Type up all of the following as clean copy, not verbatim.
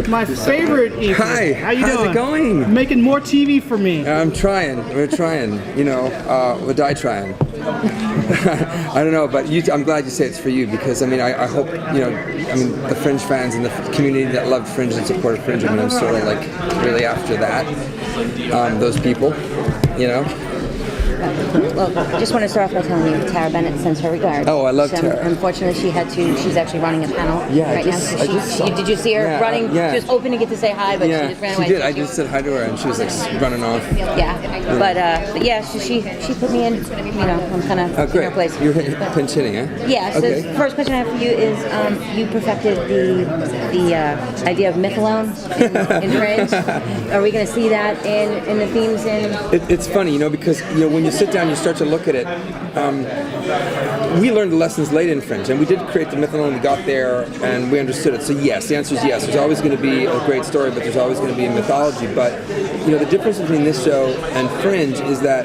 My favorite Ethan. Hi, How you how's doing? it going? Making more TV for me. I'm trying. We're trying. We'll die trying. I don't know, but I'm glad you say it's for you because I hope the Fringe fans and the community that loved Fringe and supported Fringe. I'm sort of like really after that. Those people, Well, I just want to start off by telling you Tara Bennett sends her regards. Oh, I love Tara. Unfortunately, she's actually running a panel right now. So did you see her running? Yeah. She was hoping to get to say hi, but she just ran away. She did. I just said hi to her, and she was like running off. Yeah, but yeah, she put me in. I'm kind of in her place. You're pinch hitting, eh? Yeah. So okay. the first question I have for you is, you perfected the idea of Mick Alone in Fringe. Are we going to see that in the themes? It's funny, because when you sit down, you start to look at it. We learned the lessons late in Fringe, and we did create the myth alone. We got there, and we understood it. So yes, the answer is yes. There's always going to be a great story, but there's always going to be a mythology. But the difference between this show and Fringe is that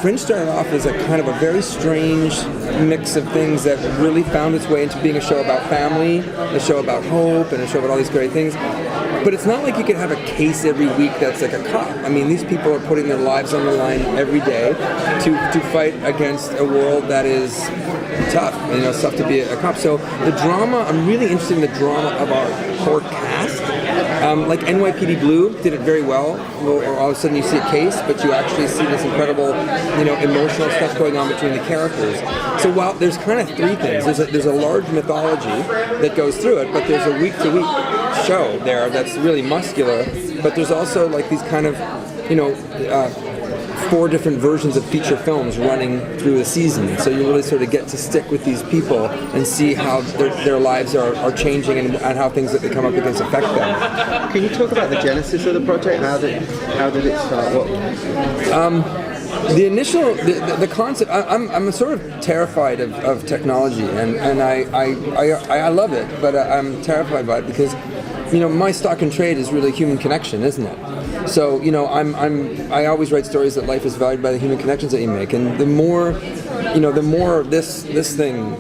Fringe started off as a kind of a very strange mix of things that really found its way into being a show about family, a show about hope, and a show about all these great things. But it's not like you could have a case every week that's like a cop. These people are putting their lives on the line every day to fight against a world that is tough. It's tough to be a cop. So the drama, I'm really interested in the drama of our core cast. Like NYPD Blue did it very well. All of a sudden you see a case, but you actually see this incredible, emotional stuff going on between the characters. So while there's kind of three things, there's a large mythology that goes through it, but there's a week-to-week show there that's really muscular. But there's also like these kind of, 4 different versions of feature films running through the season. So you really sort of get to stick with these people and see how their lives are changing and how things that they come up against affect them. Can you talk about the genesis of the project? How did it start? The initial, the concept, I'm sort of terrified of technology, and I love it, but I'm terrified by it because, my stock and trade is really human connection, isn't it? So, I always write stories that life is valued by the human connections that you make, and the more this thing,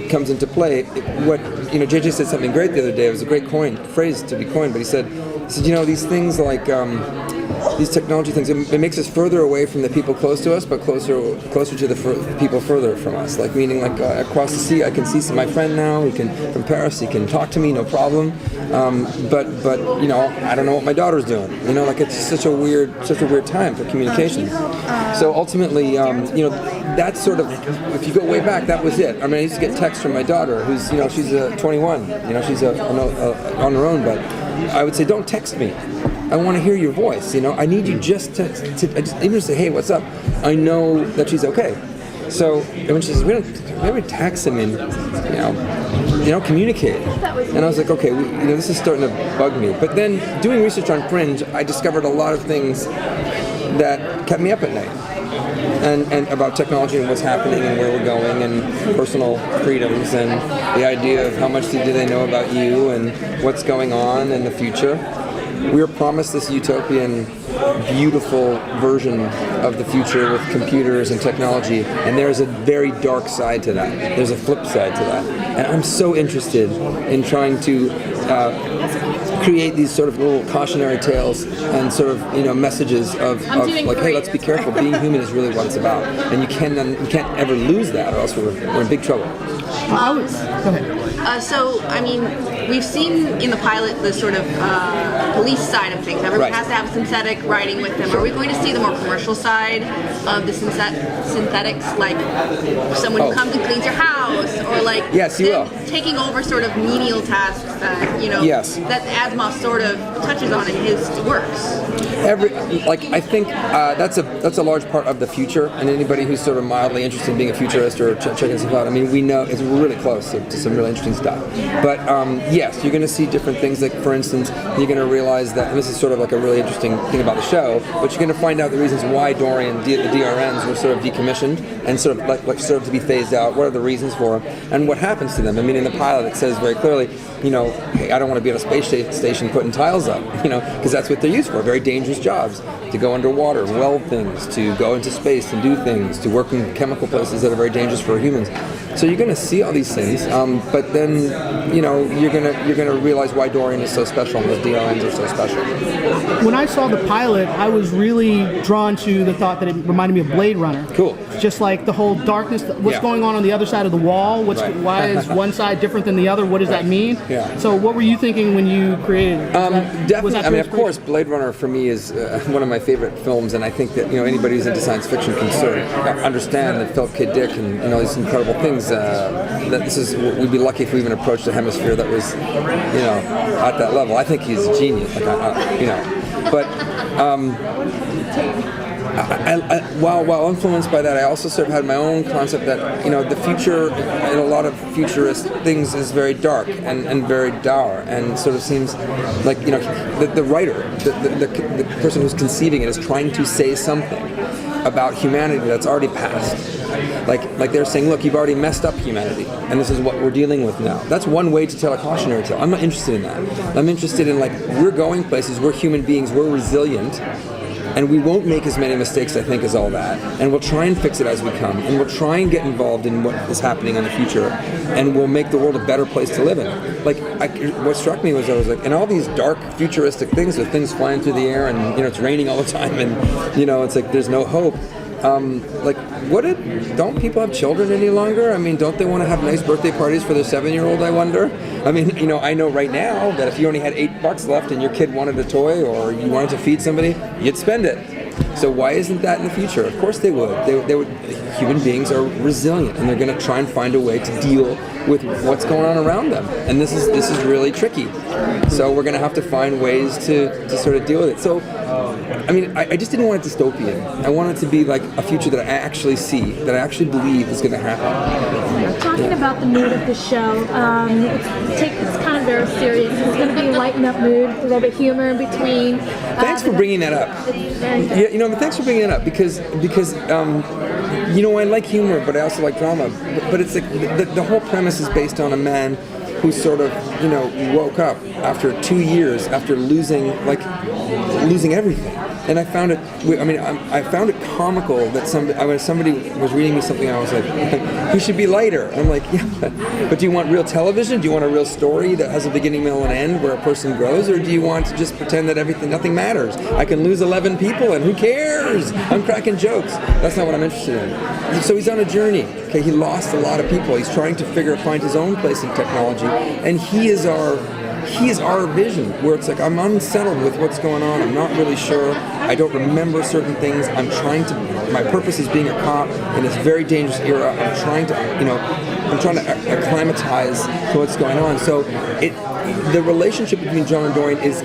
comes into play, JJ said something great the other day. It was a great phrase to be coined, but he said, these things like, these technology things, it makes us further away from the people close to us, but closer to the people further from us. Like meaning, across the sea, I can see my friend now. He can from Paris. He can talk to me, no problem. But I don't know what my daughter's doing. It's such a weird time for communication. So ultimately, that's sort of, if you go way back, that was it. I used to get texts from my daughter, who's she's 21. She's on her own, but I would say, don't text me. I want to hear your voice. I need you just to even say, hey, what's up? I know that she's okay. So when she says, we don't text, communicate. And I was like, okay, this is starting to bug me. But then doing research on Fringe, I discovered a lot of things that kept me up at night. And about technology and what's happening and where we're going and personal freedoms and the idea of how much do they know about you and what's going on in the future. We were promised this utopian, beautiful version of the future with computers and technology, and there's a very dark side to that. There's a flip side to that. And I'm so interested in trying to create these sort of little cautionary tales and sort of, messages of like, hey, let's be careful. Being human is really what it's about. And you can't ever lose that, or else we're in big trouble. Go ahead. We've seen in the pilot the sort of police side of things. Everyone Right. has to have synthetic writing with them. Are we going to see the more commercial side of the synthetics, like someone who comes and cleans your house, or like yes, you will. taking over sort of menial tasks that Yes. that Asimov sort of touches on in his works? I think that's a large part of the future, and anybody who's sort of mildly interested in being a futurist or checking stuff out, we know we're really close to some really interesting stuff. But yes, you're going to see different things. Like, for instance, you're going to realize that, and this is sort of like a really interesting thing about the show, but you're going to find out the reasons why Dorian, the DRNs, were sort of decommissioned and sort of like sort of to be phased out. What are the reasons for them, and what happens to them? In the pilot, it says very clearly, hey, I don't want to be on a space station putting tiles up, because that's what they're used for. Very dangerous jobs, to go underwater, weld things, to go into space and do things, to work in chemical places that are very dangerous for humans. So you're going to see all these things, but then you're going to realize why Dorian is so special and those DLNs are so special. When I saw the pilot, I was really drawn to the thought that it reminded me of Blade Runner. Cool. Just like the whole darkness, what's going on the other side of the wall? Right. Why is one side different than the other? What does that mean? Yeah. So what were you thinking when you created it? Definitely. I mean, of course, Blade Runner for me is one of my favorite films, and I think that anybody who's into science fiction can sort of understand that Philip K. Dick and all these incredible things. That we'd be lucky if we even approached a hemisphere that was, at that level. I think he's a genius. But. While influenced by that, I also sort of had my own concept that the future in a lot of futurist things is very dark and very dour, and sort of seems like the writer, the person who's conceiving it, is trying to say something about humanity that's already passed. Like they're saying, look, you've already messed up humanity, and this is what we're dealing with now. That's one way to tell a cautionary tale. I'm not interested in that. I'm interested in we're going places, we're human beings, we're resilient. And we won't make as many mistakes, I think, as all that. And we'll try and fix it as we come. And we'll try and get involved in what is happening in the future. And we'll make the world a better place to live in. What struck me was I was in all these dark, futuristic things with things flying through the air and, it's raining all the time and, it's like there's no hope. Don't people have children any longer? I mean, don't they want to have nice birthday parties for their 7-year-old, I wonder? I mean, I know right now that if you only had $8 left and your kid wanted a toy or you wanted to feed somebody, you'd spend it. So why isn't that in the future? Of course they would. They would. Human beings are resilient, and they're going to try and find a way to deal with what's going on around them. And this is really tricky. So we're going to have to find ways to sort of deal with it. So, I mean, I just didn't want it dystopian. I want it to be like a future that I actually see, that I actually believe is going to happen. Talking about the mood of the show, it's kind of very serious. It's going to be a lighten up mood, a little bit humor in between. Thanks for bringing that up. Yeah, thanks for bringing it up because I like humor, but I also like drama. But it's like the whole premise is based on a man who sort of woke up after 2 years after losing everything. And I found it. I found it comical that somebody was reading me something, and I was like, "You should be lighter." And I'm like, "Yeah, but do you want real television? Do you want a real story that has a beginning, middle, and end where a person grows, or do you want to just pretend that nothing matters? I can lose 11 people, and who cares? I'm cracking jokes." That's not what I'm interested in. So he's on a journey. Okay, he lost a lot of people. He's trying to find his own place in technology, and he is our vision, where it's like I'm unsettled with what's going on. I'm not really sure. I don't remember certain things. My purpose is being a cop in this very dangerous era. I'm trying to acclimatize to what's going on. So the relationship between John and Dorian is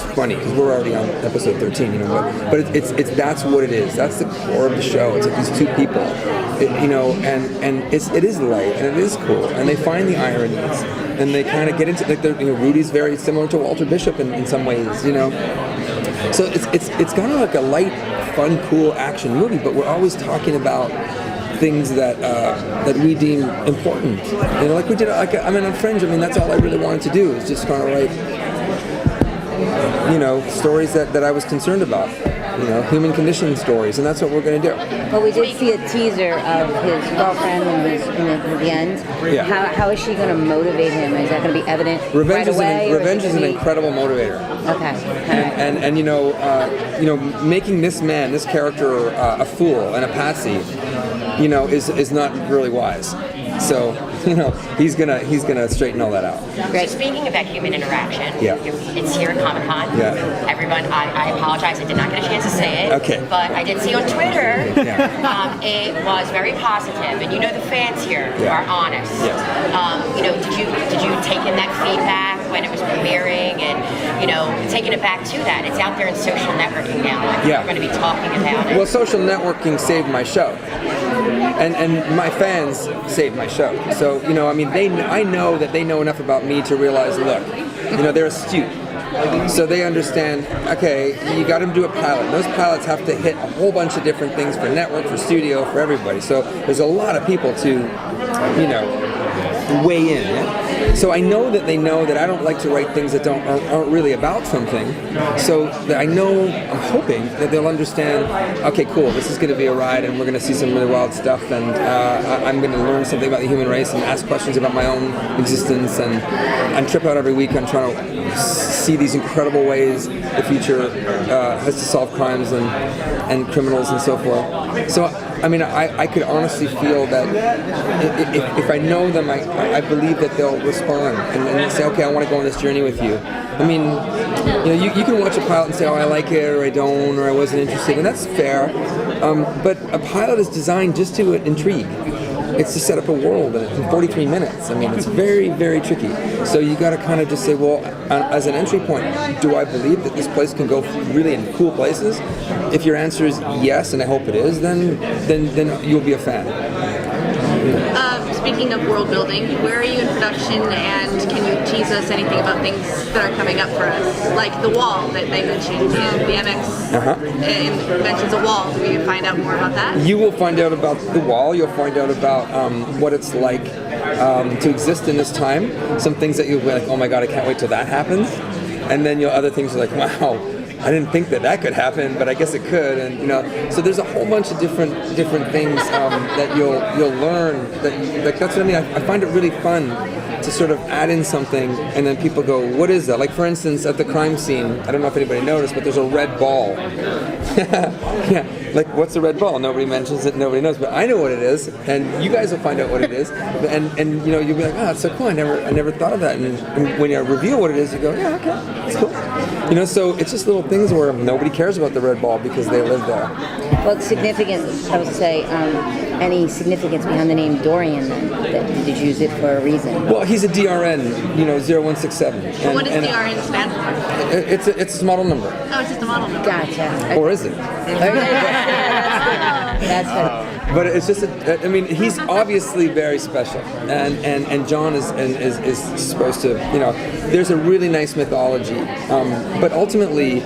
funny because we're already on episode 13, but it's that's what it is. That's the core of the show. It's like these two people, and it is light and it is cool, and they find the ironies. And they kind of get into Rudy's very similar to Walter Bishop in some ways, So it's kind of like a light, fun, cool action movie, but we're always talking about things that we deem important. Like we did. On Fringe. That's all I really wanted to do is just kind of write, stories that I was concerned about. Human condition stories, and that's what we're going to do. Well, we did see a teaser of his girlfriend in the end. Yeah. How is she going to motivate him? Is that going to be evident right away? Revenge is an incredible motivator. Okay. And making this character a fool and a patsy, is not really wise. So, he's gonna straighten all that out. Great. So speaking of that human interaction, Yeah. It's here at Comic-Con. Yeah. Everyone, I apologize, I did not get a chance to say it. Okay. But I did see on Twitter, Yeah. it was very positive, and the fans here Yeah. are honest. Yeah. Did you take in that feedback when it was premiering, and taking it back to that? It's out there in social networking now. Yeah. We're going to be talking about it. Well, social networking saved my show. And my fans saved my show. So, I know that they know enough about me to realize, look, they're astute. So they understand, okay, you got to do a pilot. Those pilots have to hit a whole bunch of different things for network, for studio, for everybody. So there's a lot of people to, weigh in. Yeah? So I know that they know that I don't like to write things that aren't really about something. So that I'm hoping that they'll understand, okay, cool, this is going to be a ride and we're going to see some really wild stuff, and I'm going to learn something about the human race and ask questions about my own existence, and trip out every week on trying to see these incredible ways the future has to solve crimes and criminals and so forth. So, I mean, I could honestly feel that if I know them, I believe that they'll respond and say, okay, I want to go on this journey with you. I mean, you can watch a pilot and say, oh, I like it, or I don't, or I wasn't interested, and that's fair. But a pilot is designed just to intrigue. It's to set up a world in 43 minutes. I mean, it's very, very tricky. So you got to kind of just say, well, as an entry point, do I believe that this place can go really in cool places? If your answer is yes, and I hope it is, then you'll be a fan. Speaking of world building, where are you in production, and can you tease us anything about things that are coming up for us? Like the wall that they mentioned in BMX mentions a wall. Will you find out more about that? You will find out about the wall. You'll find out about what it's like to exist in this time. Some things that you'll be like, oh my god, I can't wait till that happens. And then other things are like, wow, I didn't think that could happen, but I guess it could, and so there's a whole bunch of different things that you'll learn. That's what I mean. I find it really fun to sort of add in something, and then people go, "What is that?" Like for instance, at the crime scene, I don't know if anybody noticed, but there's a red ball. Yeah, like what's a red ball? Nobody mentions it. Nobody knows, but I know what it is, and you guys will find out what it is, and you'll be like, "Oh, it's so cool! I never thought of that." And when you reveal what it is, you go, "Yeah, okay, it's cool." So it's just little things where nobody cares about the red ball because they live there. Well, significance, I would say, any significance behind the name Dorian, then? Did you use it for a reason? Well, he's a DRN, 0167. Well, what does DRN stand for? It's a model number. Oh, it's just a model number. Gotcha. Or is it? That's good. But it's just, he's obviously very special, and John is supposed to, there's a really nice mythology, but ultimately,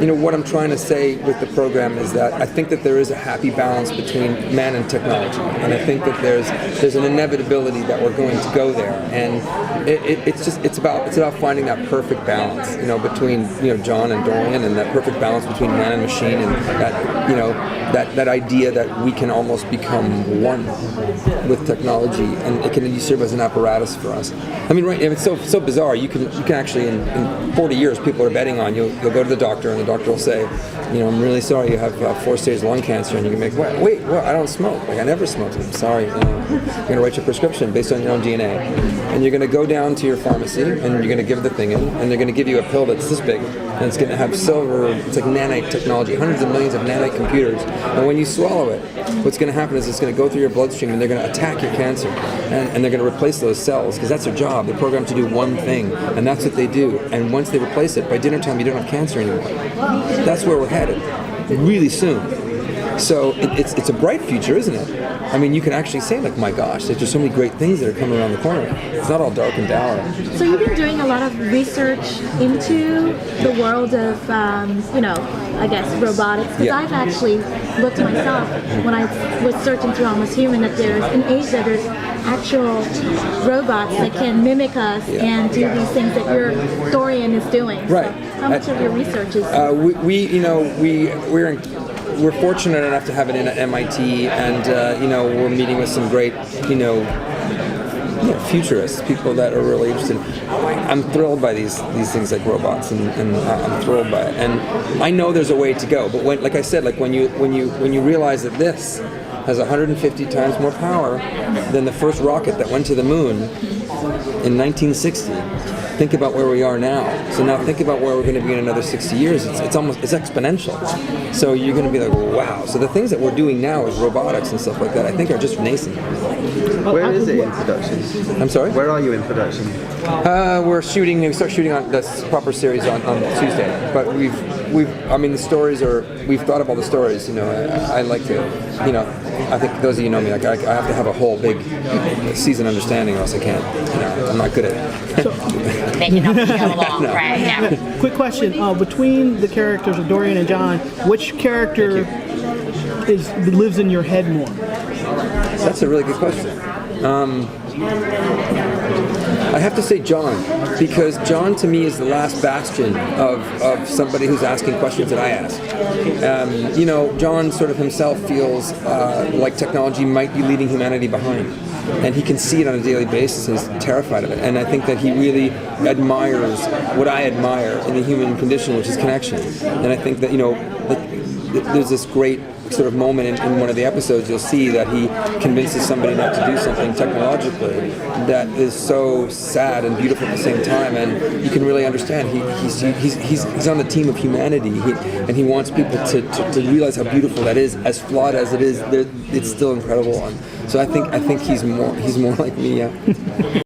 what I'm trying to say with the program is that I think that there is a happy balance between man and technology, and I think that there's an inevitability that we're going to go there, and it's about finding that perfect balance, between John and Dorian, and that perfect balance between man and machine, and that idea that we can almost become one with technology, and it can serve as an apparatus for us. It's so bizarre. You can actually in 40 years, people are betting on you'll go to the doctor, and the doctor will say, I'm really sorry, you have 4-stage lung cancer, and you can make, wait, I don't smoke. Like, I never smoked. I'm sorry. You're going to write your prescription based on your own DNA, and you're going to go down to your pharmacy, and you're going to give the thing in, and they're going to give you a pill that's this big, and it's going to have silver. It's like nanite technology, hundreds of millions of nanite computers, and when you swallow it, what's going to happen is it's going to go through your bloodstream, and they're going to attack your cancer, and they're going to replace those cells, because that's their job. They're programmed to do one thing, and that's what they do. And once they replace it, by dinner time, you don't have cancer anymore. That's where we're headed, really soon. So it's a bright future, isn't it? You can actually say, like, my gosh, there's just so many great things that are coming around the corner. It's not all dark and dour. So you've been doing a lot of research into the world of, I guess, robotics. Because I've actually looked myself when I was searching through Almost Human that in Asia there's actual robots that can mimic us and do these things that your Dorian is doing. Right. So how much of your research is? We're fortunate enough to have it in at MIT, and we're meeting with some great, futurists, people that are really interested. I'm thrilled by these things like robots, and I'm thrilled by it. And I know there's a way to go, but like I said, when you realize that this has 150 times more power than the first rocket that went to the moon in 1960. Think about where we are now. So now think about where we're going to be in another 60 years. It's exponential. So you're going to be like, wow. So the things that we're doing now with robotics and stuff like that, I think are just nascent. Where is it in production? I'm sorry? Where are you in production? We start shooting on this proper series on Tuesday. But we've thought of all the stories. I like to, I think those of you know me, like I have to have a whole big season understanding, or else I can't. I'm not good at it. Making up go along, right? Yeah. Quick question: between the characters of Dorian and John, which character lives in your head more? That's a really good question. I have to say John, because John to me is the last bastion of somebody who's asking questions that I ask. John sort of himself feels like technology might be leaving humanity behind. And he can see it on a daily basis and is terrified of it. And I think that he really admires what I admire in the human condition, which is connection. And I think that, there's this great sort of moment in one of the episodes, you'll see that he convinces somebody not to do something technologically that is so sad and beautiful at the same time, and you can really understand he's on the team of humanity, and he wants people to realize how beautiful that is, as flawed as it is. It's still incredible, and so I think he's more like me. Yeah.